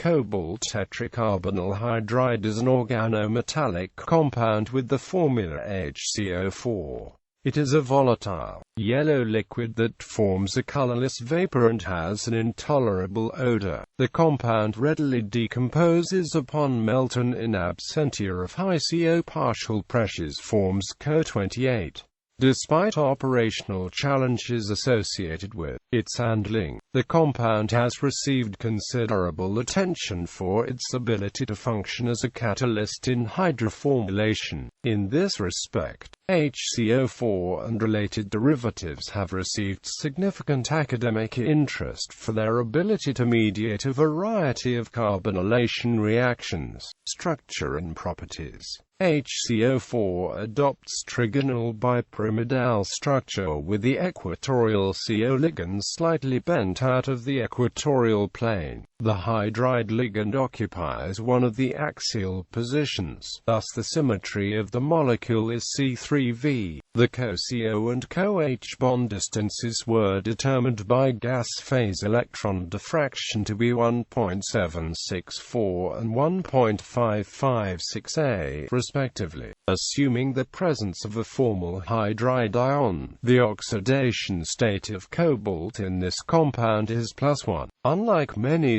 Cobalt tetracarbonyl hydride is an organometallic compound with the formula HCO4. It is a volatile, yellow liquid that forms a colorless vapor and has an intolerable odor. The compound readily decomposes upon melt and in absentia of high CO partial pressures forms Co-28. Despite operational challenges associated with its handling, the compound has received considerable attention for its ability to function as a catalyst in hydroformylation. In this respect, HCO4 and related derivatives have received significant academic interest for their ability to mediate a variety of carbonylation reactions, structure and properties. HCO4 adopts trigonal bipyramidal structure with the equatorial CO ligand slightly bent out of the equatorial plane. The hydride ligand occupies one of the axial positions, thus the symmetry of the molecule is C3V. The co-CO and co-H bond distances were determined by gas phase electron diffraction to be 1.764 and 1.556 A, respectively, assuming the presence of a formal hydride ion. The oxidation state of cobalt in this compound is +1. Unlike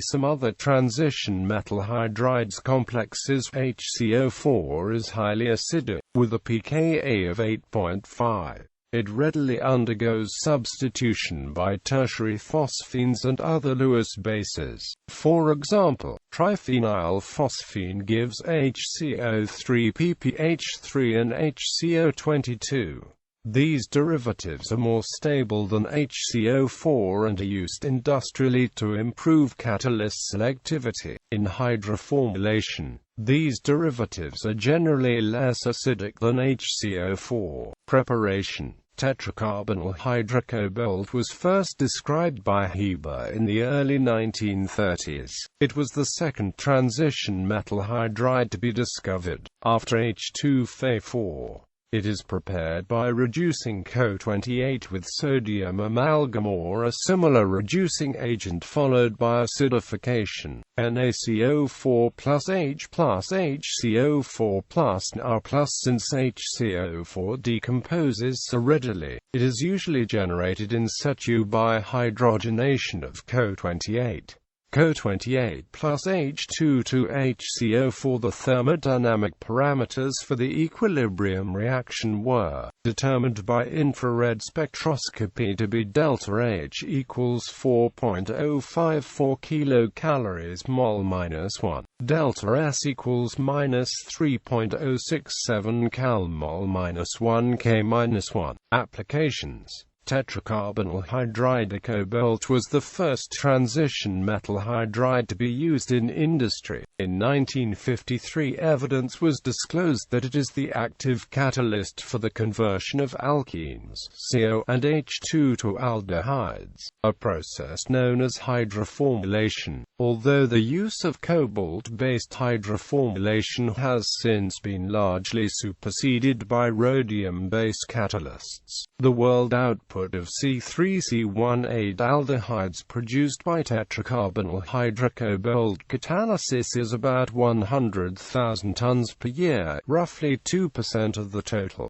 some other transition metal hydrides complexes, HCO4 is highly acidic, with a pKa of 8.5. It readily undergoes substitution by tertiary phosphines and other Lewis bases. For example, triphenylphosphine gives HCO3 ppH3 and HCO22. These derivatives are more stable than HCO4 and are used industrially to improve catalyst selectivity. In hydroformylation, these derivatives are generally less acidic than HCO4. Preparation. Tetracarbonyl hydrocobalt was first described by Heber in the early 1930s. It was the second transition metal hydride to be discovered, after H2Fe4. It is prepared by reducing Co-28 with sodium amalgam or a similar reducing agent followed by acidification. NaCO4 plus H plus HCO4 plus Na plus. Since HCO4 decomposes so readily, it is usually generated in situ by hydrogenation of Co-28. Co-28 plus H2 to HCO4. The thermodynamic parameters for the equilibrium reaction were determined by infrared spectroscopy to be delta H equals 4.054 kilocalories mol -1, delta S equals -3.067 cal mol -1 K -1. Applications. Tetracarbonyl hydride. Cobalt was the first transition metal hydride to be used in industry. In 1953, evidence was disclosed that it is the active catalyst for the conversion of alkenes, CO and H2 to aldehydes, a process known as hydroformylation. Although the use of cobalt-based hydroformylation has since been largely superseded by rhodium-based catalysts, the world output of C3C18 aldehydes produced by tetracarbonyl hydrocobalt catalysis is about 100,000 tons per year, roughly 2% of the total.